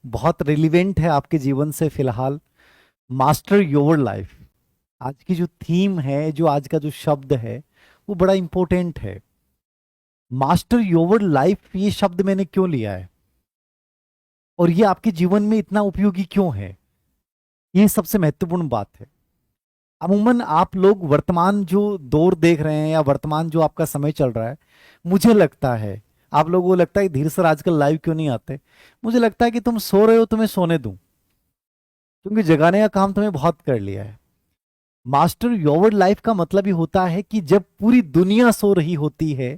बहुत रिलेवेंट है आपके जीवन से फिलहाल। मास्टर योर लाइफ आज की जो थीम है, जो आज का जो शब्द है, वो बड़ा इंपॉर्टेंट है। मास्टर योर लाइफ, ये शब्द मैंने क्यों लिया है और ये आपके जीवन में इतना उपयोगी क्यों है, ये सबसे महत्वपूर्ण बात है। अमूमन आप लोग वर्तमान जो दौर देख रहे हैं या वर्तमान जो आपका समय चल रहा है, मुझे लगता है आप लोगों को लगता है धीरे सर आजकल लाइव क्यों नहीं आते। मुझे लगता है कि तुम सो रहे हो, तुम्हें सोने दूं, क्योंकि जगाने का काम तुम्हें बहुत कर लिया है। मास्टर योर लाइफ का मतलब ही होता है कि जब पूरी दुनिया सो रही होती है,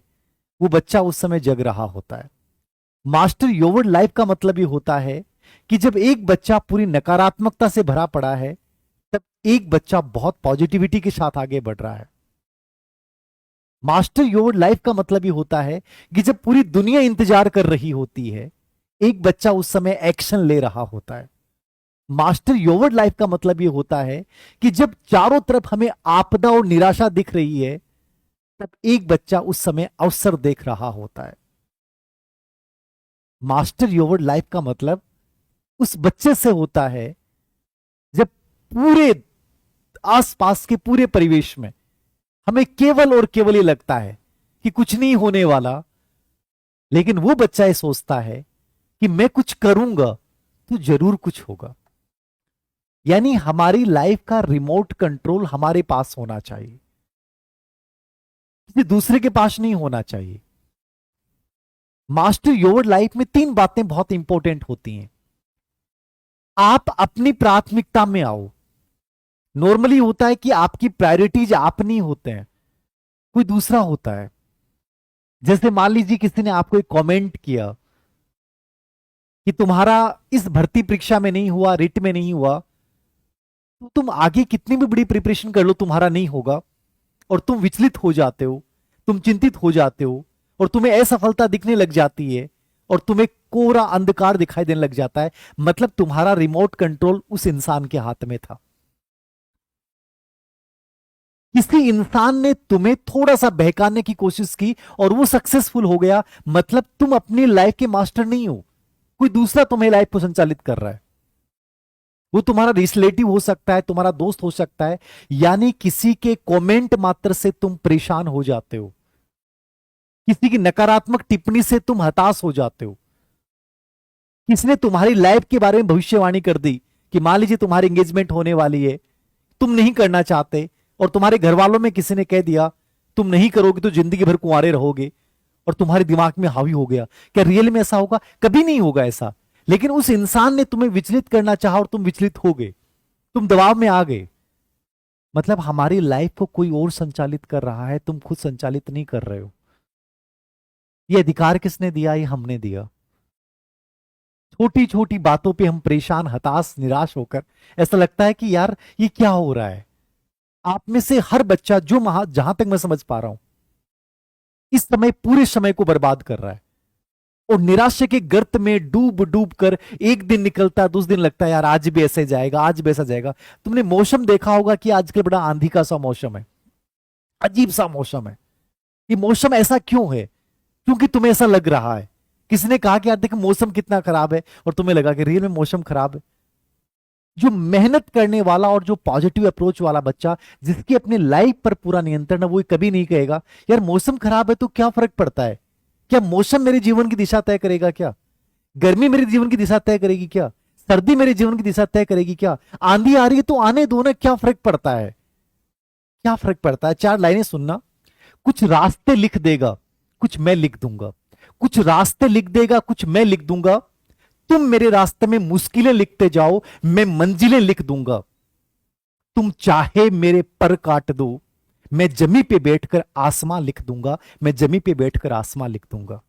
वो बच्चा उस समय जग रहा होता है। मास्टर योर लाइफ का मतलब ही होता है कि जब एक बच्चा पूरी नकारात्मकता से भरा पड़ा है, तब एक बच्चा बहुत पॉजिटिविटी के साथ आगे बढ़ रहा है। मास्टर योर लाइफ का मतलब ही होता है कि जब पूरी दुनिया इंतजार कर रही होती है, एक बच्चा उस समय एक्शन ले रहा होता है। मास्टर योर लाइफ का मतलब ये होता है कि जब चारों तरफ हमें आपदा और निराशा दिख रही है, तब एक बच्चा उस समय अवसर देख रहा होता है। मास्टर योर लाइफ का मतलब उस बच्चे से होता है जब पूरे आसपास के पूरे परिवेश में हमें केवल और केवल ये लगता है कि कुछ नहीं होने वाला, लेकिन वो बच्चा ये सोचता है कि मैं कुछ करूंगा तो जरूर कुछ होगा। यानी हमारी लाइफ का रिमोट कंट्रोल हमारे पास होना चाहिए, किसी दूसरे के पास नहीं होना चाहिए। मास्टर योर लाइफ में तीन बातें बहुत इंपॉर्टेंट होती हैं। आप अपनी प्राथमिकता में आओ। नॉर्मली होता है कि आपकी प्रायोरिटीज आप नहीं होते हैं, कोई दूसरा होता है। जैसे मान लीजिए किसी ने आपको एक कमेंट किया कि तुम्हारा इस भर्ती परीक्षा में नहीं हुआ, रिट में नहीं हुआ, तो तुम आगे कितनी भी बड़ी प्रिपरेशन कर लो तुम्हारा नहीं होगा, और तुम विचलित हो जाते हो, तुम चिंतित हो जाते हो, और तुम्हें असफलता दिखने लग जाती है, और तुम्हें कोरा अंधकार दिखाई देने लग जाता है। मतलब तुम्हारा रिमोट कंट्रोल उस इंसान के हाथ में था। किसी इंसान ने तुम्हें थोड़ा सा बहकाने की कोशिश की और वो सक्सेसफुल हो गया, मतलब तुम अपनी लाइफ के मास्टर नहीं हो, कोई दूसरा तुम्हें लाइफ को संचालित कर रहा है। वो तुम्हारा रिलेटिव हो सकता है, तुम्हारा दोस्त हो सकता है। यानी किसी के कमेंट मात्र से तुम परेशान हो जाते हो, किसी की नकारात्मक टिप्पणी से तुम हताश हो जाते हो। किसी ने तुम्हारी लाइफ के बारे में भविष्यवाणी कर दी कि मान लीजिए तुम्हारी एंगेजमेंट होने वाली है, तुम नहीं करना चाहते, और तुम्हारे घर वालों में किसी ने कह दिया तुम नहीं करोगे तो जिंदगी भर कुंवारे रहोगे, और तुम्हारे दिमाग में हावी हो गया। क्या रियल में ऐसा होगा? कभी नहीं होगा ऐसा। लेकिन उस इंसान ने तुम्हें विचलित करना चाहा और तुम विचलित हो गए, तुम दबाव में आ गए। मतलब हमारी लाइफ को कोई और संचालित कर रहा है, तुम खुद संचालित नहीं कर रहे हो। ये अधिकार किसने दिया? ये हमने दिया। छोटी छोटी बातों पे हम परेशान, हताश, निराश होकर ऐसा लगता है कि यार ये क्या हो रहा है। आप में से हर बच्चा जो जहां तक मैं समझ पा रहा हूं, इस समय पूरे समय को बर्बाद कर रहा है, और निराशा के गर्त में डूब डूब कर एक दिन निकलता है, दूसरे दिन लगता है यार आज भी ऐसे जाएगा, आज भी ऐसा जाएगा। तुमने मौसम देखा होगा कि आजकल बड़ा आंधी का सा मौसम है, अजीब सा मौसम है। ये मौसम ऐसा क्यों है? क्योंकि तुम्हें ऐसा लग रहा है। किसी ने कहा कि यार देखो मौसम कितना खराब है, और तुम्हें लगा कि रियल में मौसम खराब है। जो मेहनत करने वाला और जो पॉजिटिव अप्रोच वाला बच्चा, जिसकी अपने लाइफ पर पूरा नियंत्रण है, वो कभी नहीं कहेगा यार मौसम खराब है तो क्या फर्क पड़ता है, क्या मौसम मेरे जीवन की दिशा तय करेगा? क्या गर्मी मेरे जीवन की दिशा तय करेगी? क्या सर्दी मेरे जीवन की दिशा तय करेगी? क्या आंधी आ रही है तो आने दो ना, क्या फर्क पड़ता है? क्या फर्क पड़ता है? चार लाइनें सुनना। कुछ रास्ते लिख देगा, कुछ मैं लिख दूंगा। कुछ रास्ते लिख देगा, कुछ मैं लिख दूंगा। तुम मेरे रास्ते में मुश्किलें लिखते जाओ, मैं मंजिलें लिख दूंगा। तुम चाहे मेरे पर काट दो, मैं जमी पे बैठकर आसमां लिख दूंगा। मैं जमी पे बैठकर आसमां लिख दूंगा।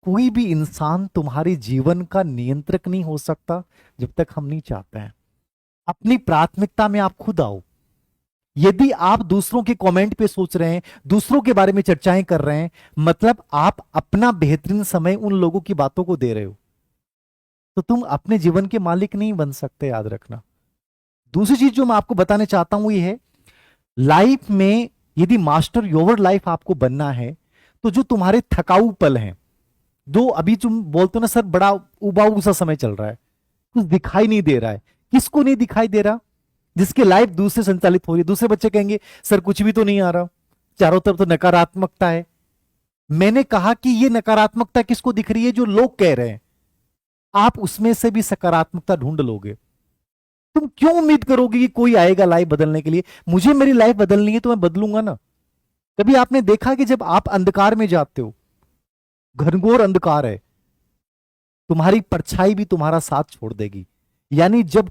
कोई भी इंसान तुम्हारे जीवन का नियंत्रक नहीं हो सकता जब तक हम नहीं चाहते हैं। अपनी प्राथमिकता में आप खुद आओ। यदि आप दूसरों के कमेंट पे सोच रहे हैं, दूसरों के बारे में चर्चाएं कर रहे हैं, मतलब आप अपना बेहतरीन समय उन लोगों की बातों को दे रहे हो, तो तुम अपने जीवन के मालिक नहीं बन सकते, याद रखना। दूसरी चीज जो मैं आपको बताने चाहता हूं ये है, लाइफ में यदि मास्टर योर लाइफ आपको बनना है, तो जो तुम्हारे थकाऊ पल हैं, दो अभी तुम बोलते हो ना सर बड़ा उबाऊ सा समय चल रहा है, कुछ दिखाई नहीं दे रहा है। किसको नहीं दिखाई दे रहा? जिसकी लाइफ दूसरे संचालित हो रही है। दूसरे बच्चे कहेंगे सर कुछ भी तो नहीं आ रहा, चारों तरफ तो नकारात्मकता है। मैंने कहा कि ये नकारात्मकता किसको दिख रही है? जो लोग कह रहे हैं। आप उसमें से भी सकारात्मकता ढूंढ लोगे। तुम क्यों उम्मीद करोगे कि कोई आएगा लाइफ बदलने के लिए? मुझे मेरी लाइफ बदलनी है तो मैं बदलूंगा ना। कभी आपने देखा कि जब आप अंधकार में जाते हो, घनघोर अंधकार है, तुम्हारी परछाई भी तुम्हारा साथ छोड़ देगी। यानी जब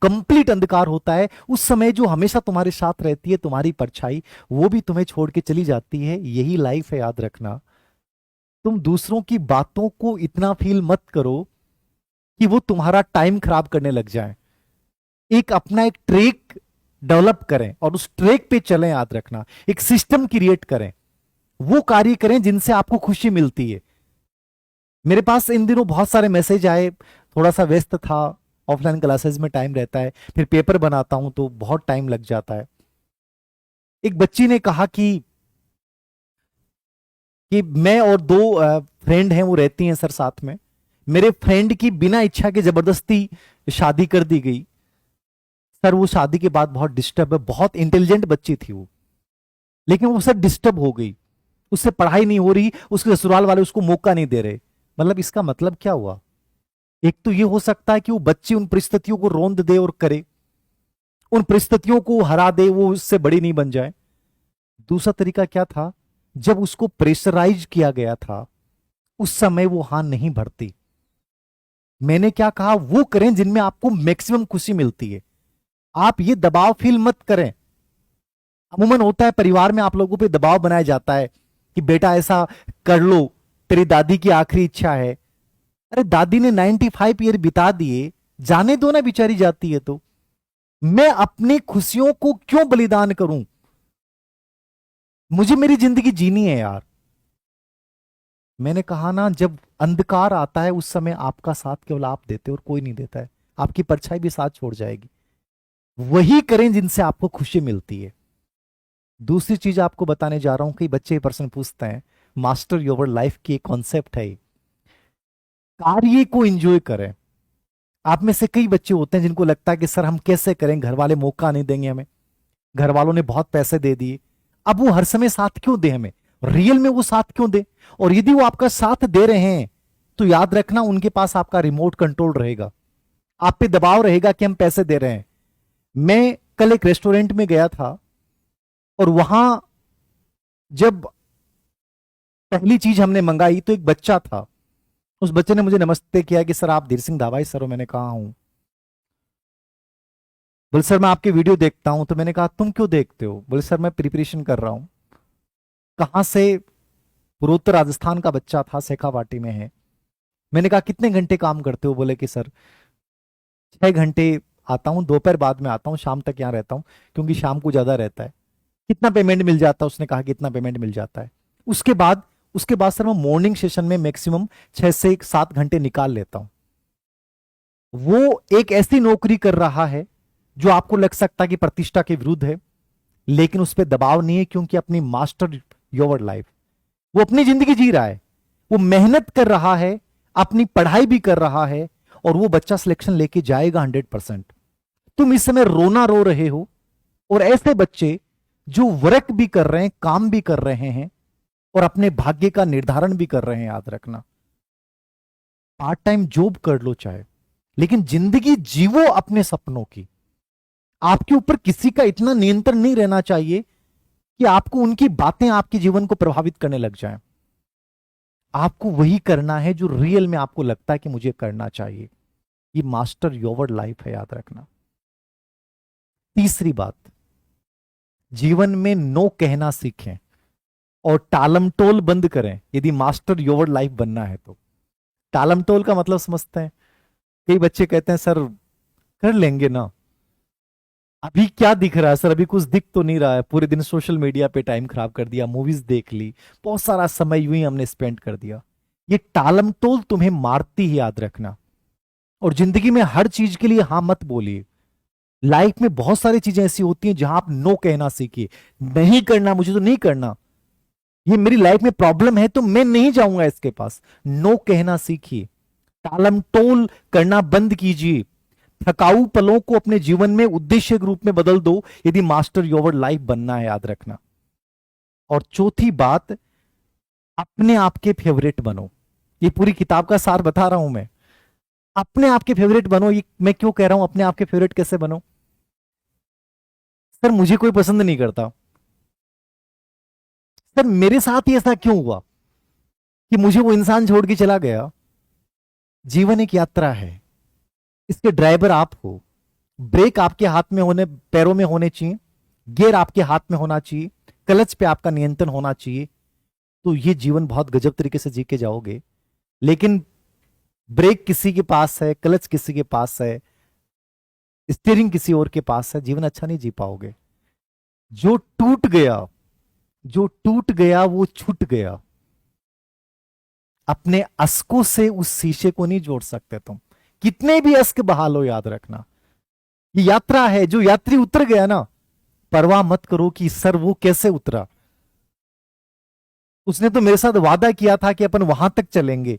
कंप्लीट अंधकार होता है, उस समय जो हमेशा तुम्हारे साथ रहती है तुम्हारी परछाई, वो भी तुम्हें छोड़ के चली जाती है। यही लाइफ है, याद रखना। तुम दूसरों की बातों को इतना फील मत करो कि वो तुम्हारा टाइम खराब करने लग जाए। एक अपना एक ट्रैक डेवलप करें और उस ट्रैक पे चलें। याद रखना, एक सिस्टम क्रिएट करें, वो कार्य करें जिनसे आपको खुशी मिलती है। मेरे पास इन दिनों बहुत सारे मैसेज आए, थोड़ा सा व्यस्त था, ऑफलाइन क्लासेस में टाइम रहता है, फिर पेपर बनाता हूं तो बहुत टाइम लग जाता है। एक बच्ची ने कहा कि मैं और दो फ्रेंड हैं, वो रहती हैं सर साथ में। मेरे फ्रेंड की बिना इच्छा के जबरदस्ती शादी कर दी गई। सर वो शादी के बाद बहुत डिस्टर्ब है, बहुत इंटेलिजेंट बच्ची थी वो, लेकिन वो सर डिस्टर्ब हो गई। उससे पढ़ाई नहीं हो रही, उसके ससुराल वाले उसको मौका नहीं दे रहे। मतलब इसका मतलब क्या हुआ? एक तो ये हो सकता है कि वो बच्ची उन परिस्थितियों को रोंद दे और करे, उन परिस्थितियों को हरा दे, वो उससे बड़ी नहीं बन जाए। दूसरा तरीका क्या था? जब उसको प्रेशराइज किया गया था, उस समय वो हां नहीं भरती। मैंने क्या कहा? वो करें जिनमें आपको मैक्सिमम खुशी मिलती है। आप ये दबाव फील मत करें। अमूमन होता है परिवार में, आप लोगों पे दबाव बनाया जाता है कि बेटा ऐसा कर लो, तेरी दादी की आखिरी इच्छा है। अरे दादी ने 95 ईयर बिता दिए, जाने दो ना, बेचारी जाती है तो। मैं अपनी खुशियों को क्यों बलिदान करूं? मुझे मेरी जिंदगी जीनी है यार। मैंने कहा ना, जब अंधकार आता है उस समय आपका साथ केवल आप देते हो और कोई नहीं देता है। आपकी परछाई भी साथ छोड़ जाएगी। वही करें जिनसे आपको खुशी मिलती है। दूसरी चीज आपको बताने जा रहा हूं, कई बच्चे प्रश्न पूछते हैं, मास्टर योर लाइफ की एक कॉन्सेप्ट है, कार्य को एंजॉय करें। आप में से कई बच्चे होते हैं जिनको लगता है कि सर हम कैसे करें, घर वाले मौका नहीं देंगे हमें, घर वालों ने बहुत पैसे दे दिए, अब वो हर समय साथ क्यों दे हमें, रियल में वो साथ क्यों दे? और यदि वो आपका साथ दे रहे हैं तो याद रखना, उनके पास आपका रिमोट कंट्रोल रहेगा, आप पे दबाव रहेगा कि हम पैसे दे रहे हैं। मैं कल एक रेस्टोरेंट में गया था और वहां जब पहली चीज हमने मंगाई तो एक बच्चा था। उस बच्चे ने मुझे नमस्ते किया कि सर आप धीर सिंह धावाई सर हो? मैंने कहा हूं। बोले सर मैं आपके वीडियो देखता हूं। तो मैंने कहा तुम क्यों देखते हो? बोले सर मैं प्रिपरेशन कर रहा हूं। कहां से? पूर्वोत्तर राजस्थान का बच्चा था, शेखावाटी में है। मैंने कहा कितने घंटे काम करते हो? बोले कि सर 6 घंटे आता हूँ, दोपहर बाद में आता हूँ, शाम तक यहाँ रहता हूँ क्योंकि शाम को ज्यादा रहता है। कितना पेमेंट मिल जाता है? उसने कहा कि इतना पेमेंट मिल जाता है। उसके बाद सर मैं मॉर्निंग सेशन में मैक्सिमम 6 से 7 घंटे निकाल लेता हूं। वो एक ऐसी नौकरी कर रहा है जो आपको लग सकता है कि प्रतिष्ठा के विरुद्ध है, लेकिन उस पर दबाव नहीं है क्योंकि अपनी मास्टर योर लाइफ, वो अपनी जिंदगी जी रहा है, वो मेहनत कर रहा है, अपनी पढ़ाई भी कर रहा है और वो बच्चा सिलेक्शन लेके जाएगा 100%। तुम इस समय रोना रो रहे हो और ऐसे बच्चे जो वर्क भी कर रहे हैं, काम भी कर रहे हैं और अपने भाग्य का निर्धारण भी कर रहे हैं। याद रखना, पार्ट टाइम जॉब कर लो चाहे, लेकिन जिंदगी जीवो अपने सपनों की। आपके ऊपर किसी का इतना नियंत्रण नहीं रहना चाहिए कि आपको उनकी बातें आपके जीवन को प्रभावित करने लग जाएं। आपको वही करना है जो रियल में आपको लगता है कि मुझे करना चाहिए। ये मास्टर योर लाइफ है, याद रखना। तीसरी बात, जीवन में नो कहना सीखें और टालमटोल बंद करें यदि मास्टर योर लाइफ बनना है तो। टालमटोल का मतलब समझते हैं? कई बच्चे कहते हैं सर कर लेंगे ना, अभी क्या दिख रहा है सर, अभी कुछ दिख तो नहीं रहा है, पूरे दिन सोशल मीडिया पे टाइम खराब कर दिया, मूवीज देख ली, बहुत सारा समय यूं ही हमने स्पेंड कर दिया। ये टालमटोल तुम्हें मारती ही, याद रखना। और जिंदगी में हर चीज के लिए हाँ मत बोलिए। लाइफ में बहुत सारी चीजें ऐसी होती हैं जहां आप नो कहना सीखिए। नहीं करना मुझे तो नहीं करना, ये मेरी लाइफ में प्रॉब्लम है तो मैं नहीं जाऊंगा इसके पास। नो कहना सीखिए, टालम टोल करना बंद कीजिए, थकाऊ पलों को अपने जीवन में उद्देश्य के रूप में बदल दो यदि मास्टर योर लाइफ बनना है, याद रखना। और चौथी बात, अपने आप के फेवरेट बनो। ये पूरी किताब का सार बता रहा हूं मैं। अपने आप के फेवरेट बनो। ये मैं क्यों कह रहा हूं अपने आप के फेवरेट कैसे बनो? सर मुझे कोई पसंद नहीं करता। सर मेरे साथ ही ऐसा क्यों हुआ कि मुझे वो इंसान छोड़ के चला गया? जीवन एक यात्रा है, इसके ड्राइवर आप हो। ब्रेक आपके हाथ में होने, पैरों में होने चाहिए, गियर आपके हाथ में होना चाहिए, क्लच पे आपका नियंत्रण होना चाहिए। तो ये जीवन बहुत गजब तरीके से जी के जाओगे। लेकिन ब्रेक किसी के पास है, क्लच किसी के पास है, स्टीयरिंग किसी और के पास है, जीवन अच्छा नहीं जी पाओगे। जो टूट गया, जो टूट गया वो छूट गया। अपने अस्कों से उस शीशे को नहीं जोड़ सकते तुम, कितने भी अस्क बहा लो। याद रखना ये यात्रा है। जो यात्री उतर गया ना, परवाह मत करो कि सर वो कैसे उतरा। उसने तो मेरे साथ वादा किया था कि अपन वहां तक चलेंगे,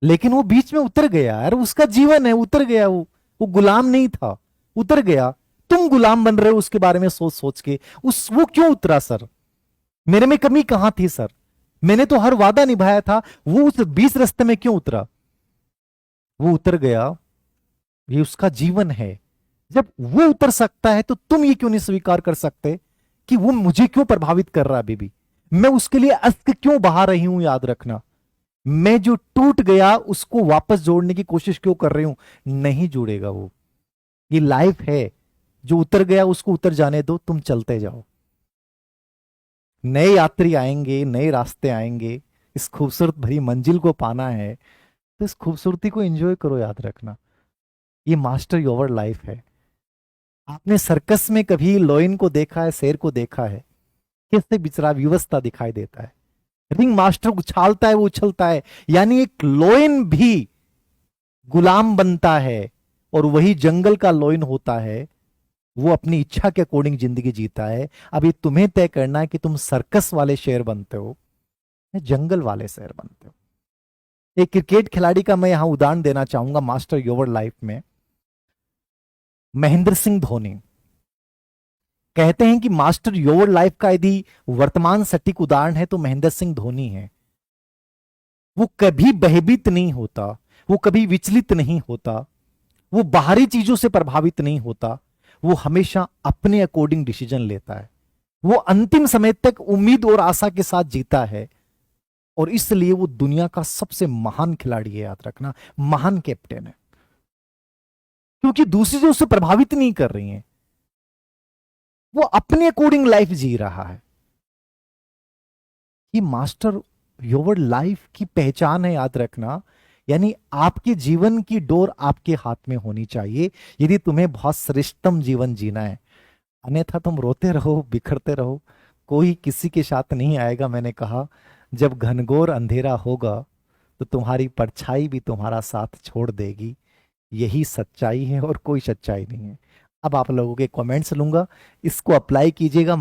लेकिन वो बीच में उतर गया यार। उसका जीवन है, उतर गया वो गुलाम नहीं था, उतर गया। तुम गुलाम बन रहे हो उसके बारे में सोच सोच के। वो क्यों उतरा सर? मेरे में कमी कहां थी सर? मैंने तो हर वादा निभाया था। वो उस बीच रास्ते में क्यों उतरा? वो उतर गया, ये उसका जीवन है। जब वो उतर सकता है तो तुम ये क्यों नहीं स्वीकार कर सकते कि वो मुझे क्यों प्रभावित कर रहा है? बेबी मैं उसके लिए अश्क क्यों बहा रही हूं? याद रखना, मैं जो टूट गया उसको वापस जोड़ने की कोशिश क्यों कर रही हूं? नहीं जुड़ेगा वो। ये लाइफ है, जो उतर गया उसको उतर जाने दो, तुम चलते जाओ। नए यात्री आएंगे, नए रास्ते आएंगे। इस खूबसूरत भरी मंजिल को पाना है तो इस खूबसूरती को एंजॉय करो। याद रखना, ये मास्टर योर लाइफ है। आपने सर्कस में कभी लोइन को देखा है, शेर को देखा है? कैसे बेचारा व्यवस्था दिखाई देता है। रिंग मास्टर उछालता है, वो उछलता है, यानी एक लोइन भी गुलाम बनता है। और वही जंगल का लोइन होता है, वो अपनी इच्छा के अकॉर्डिंग जिंदगी जीता है। अब ये तुम्हें तय करना है कि तुम सर्कस वाले शेर बनते हो या जंगल वाले शेर बनते हो। एक क्रिकेट खिलाड़ी का मैं यहां उदाहरण देना चाहूंगा मास्टर योर लाइफ में। महेंद्र सिंह धोनी। कहते हैं कि मास्टर योर लाइफ का यदि वर्तमान सटीक उदाहरण है तो महेंद्र सिंह धोनी है। वो कभी भयभीत नहीं होता, वो कभी विचलित नहीं होता, वो बाहरी चीजों से प्रभावित नहीं होता। वो हमेशा अपने अकॉर्डिंग डिसीजन लेता है। वो अंतिम समय तक उम्मीद और आशा के साथ जीता है। और इसलिए वो दुनिया का सबसे महान खिलाड़ी है। याद रखना, महान कैप्टन है, क्योंकि दूसरी जो उससे प्रभावित नहीं कर रही हैं, वो अपने अकॉर्डिंग लाइफ जी रहा है। ये मास्टर योर लाइफ की पहचान है। याद रखना, यानी आपके जीवन की डोर आपके हाथ में होनी चाहिए यदि तुम्हें बहुत श्रेष्ठतम जीवन जीना है। अन्यथा तुम रोते रहो, बिखरते रहो, कोई किसी के साथ नहीं आएगा। मैंने कहा जब घनघोर अंधेरा होगा तो तुम्हारी परछाई भी तुम्हारा साथ छोड़ देगी। यही सच्चाई है और कोई सच्चाई नहीं है। अब आप लोगों के कमेंट्स लूंगा, इसको अप्लाई कीजिएगा।